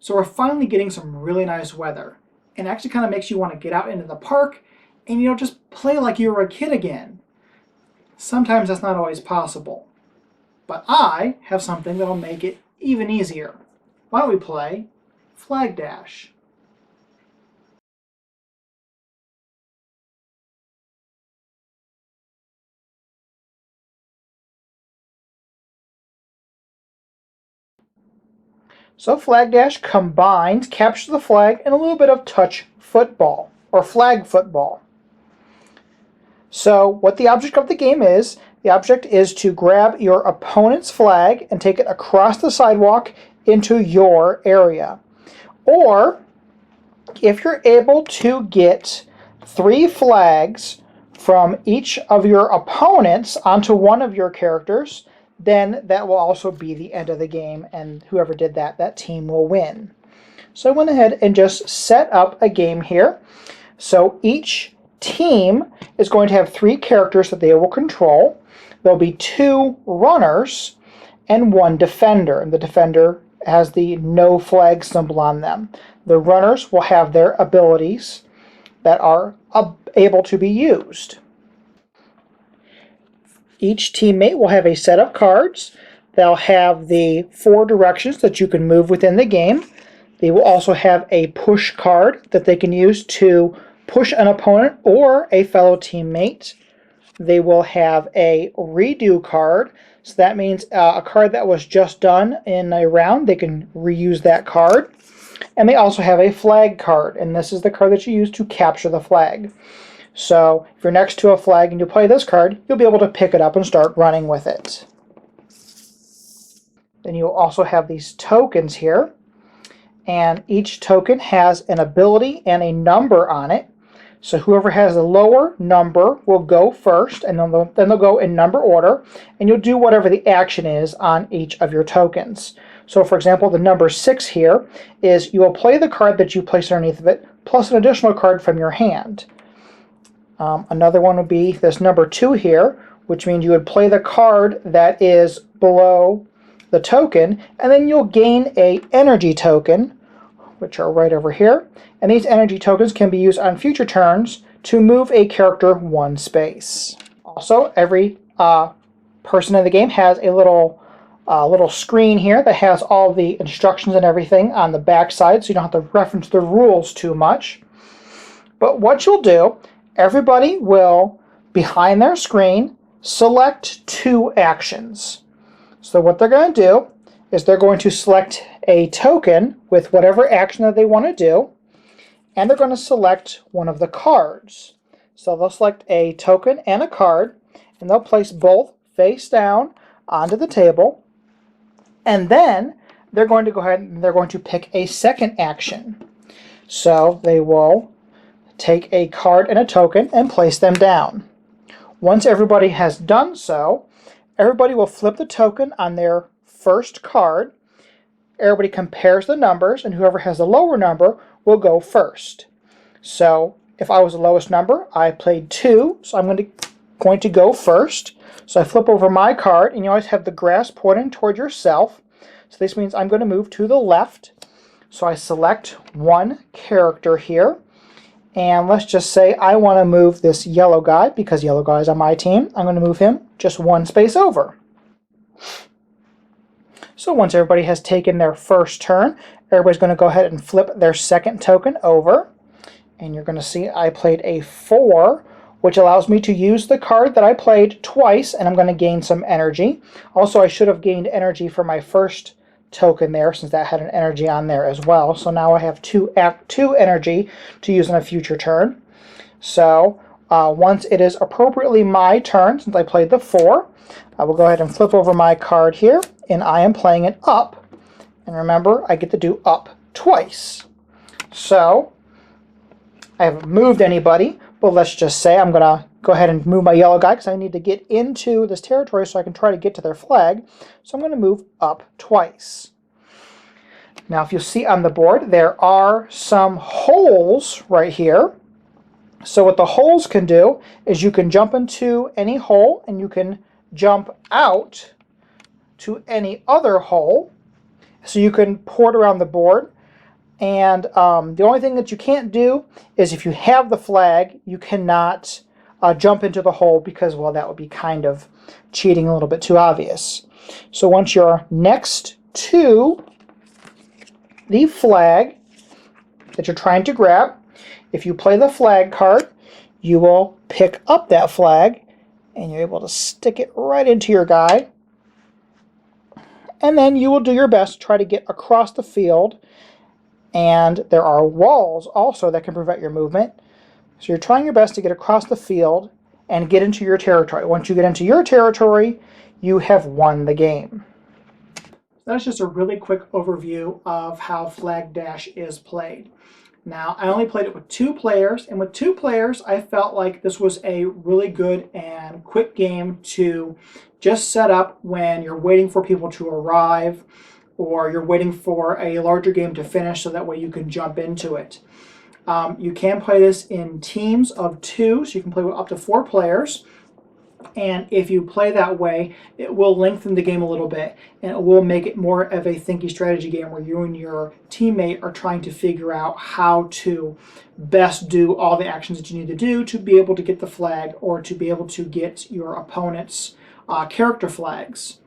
So we're finally getting some really nice weather. And it actually kind of makes you want to get out into the park and, just play like you were a kid again. Sometimes that's not always possible. But I have something that'll make it even easier. Why don't we play Flag Dash? So Flag Dash combines capture the flag and a little bit of touch football, or flag football. So what the object of the game is, the object is to grab your opponent's flag and take it across the sidewalk into your area. Or, if you're able to get 3 flags from each of your opponents onto one of your characters, then that will also be the end of the game, and whoever did that, that team will win. So I went ahead and just set up a game here. So each team is going to have 3 characters that they will control. There'll be 2 runners and 1 defender, and the defender has the no flag symbol on them. The runners will have their abilities that are able to be used. Each teammate will have a set of cards. They'll have the 4 directions that you can move within the game. They will also have a push card that they can use to push an opponent or a fellow teammate. They will have a redo card. So that means a card that was just done in a round, they can reuse that card. And they also have a flag card, and this is the card that you use to capture the flag. So if you're next to a flag and you play this card, you'll be able to pick it up and start running with it. Then you'll also have these tokens here, and each token has an ability and a number on it. So whoever has the lower number will go first, and then they'll go in number order, and you'll do whatever the action is on each of your tokens. So for example, the number 6 here is you will play the card that you place underneath of it, plus an additional card from your hand. Another one would be this number 2 here, which means you would play the card that is below the token, and then you'll gain a energy token, which are right over here. And these energy tokens can be used on future turns to move a character 1 space. Also, every person in the game has a little screen here that has all the instructions and everything on the back side, so you don't have to reference the rules too much. But what you'll do, everybody will, behind their screen, select 2 actions. So what they're going to do is they're going to select a token with whatever action that they want to do, and they're going to select one of the cards. So they'll select a token and a card, and they'll place both face down onto the table, and then they're going to go ahead and they're going to pick a second action. So they will take a card and a token and place them down. Once everybody has done so, everybody will flip the token on their first card. Everybody compares the numbers, and whoever has the lower number will go first. So if I was the lowest number, I played 2, so I'm going to go first. So I flip over my card, and you always have the grass pointing toward yourself. So this means I'm going to move to the left. So I select 1 character here. And let's just say I want to move this yellow guy, because yellow guy is on my team. I'm going to move him just 1 space over. So once everybody has taken their first turn, everybody's going to go ahead and flip their second token over. And you're going to see I played a 4, which allows me to use the card that I played twice, and I'm going to gain some energy. Also, I should have gained energy for my first token there, since that had an energy on there as well. So now I have 2 energy to use in a future turn. So once it is appropriately my turn, since I played the 4, I will go ahead and flip over my card here, and I am playing it up. And remember, I get to do up twice. So I haven't moved anybody, but let's just say I'm going to go ahead and move my yellow guy, because I need to get into this territory so I can try to get to their flag. So I'm going to move up twice. Now if you see on the board, there are some holes right here. So what the holes can do is you can jump into any hole, and you can jump out to any other hole. So you can port around the board And the only thing that you can't do is if you have the flag, you cannot jump into the hole because, well, that would be kind of cheating, a little bit too obvious. So once you're next to the flag that you're trying to grab, if you play the flag card, you will pick up that flag and you're able to stick it right into your guy. And then you will do your best to try to get across the field. And there are walls also that can prevent your movement. So you're trying your best to get across the field and get into your territory. Once you get into your territory, you have won the game. That's just a really quick overview of how Flag Dash is played. Now, I only played it with 2 players, and with 2 players, I felt like this was a really good and quick game to just set up when you're waiting for people to arrive or you're waiting for a larger game to finish so that way you can jump into it. You can play this in teams of 2, so you can play with up to 4 players. And if you play that way, it will lengthen the game a little bit, and it will make it more of a thinky strategy game where you and your teammate are trying to figure out how to best do all the actions that you need to do to be able to get the flag or to be able to get your opponent's character flags.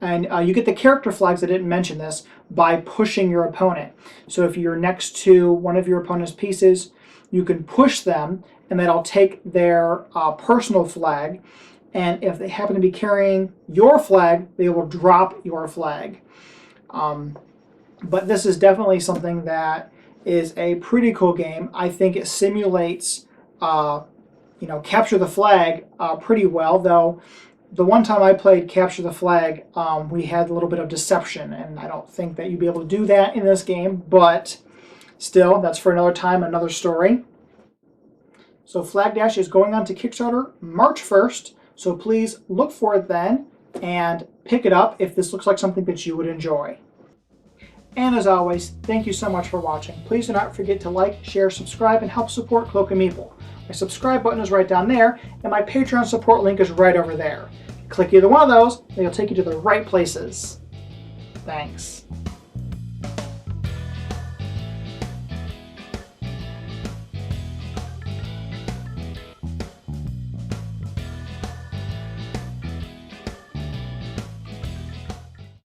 And you get the character flags, I didn't mention this, by pushing your opponent. So if you're next to one of your opponent's pieces, you can push them, and that'll take their personal flag. And if they happen to be carrying your flag, they will drop your flag. But this is definitely something that is a pretty cool game. I think it simulates, capture the flag pretty well, though. The one time I played Capture the Flag, we had a little bit of deception, and I don't think that you'd be able to do that in this game, but still, that's for another time, another story. So Flag Dash is going on to Kickstarter March 1st, so please look for it then and pick it up if this looks like something that you would enjoy. And as always, thank you so much for watching. Please do not forget to like, share, subscribe, and help support Cloak and Meeple. My subscribe button is right down there, and my Patreon support link is right over there. Click either one of those, and it'll take you to the right places. Thanks.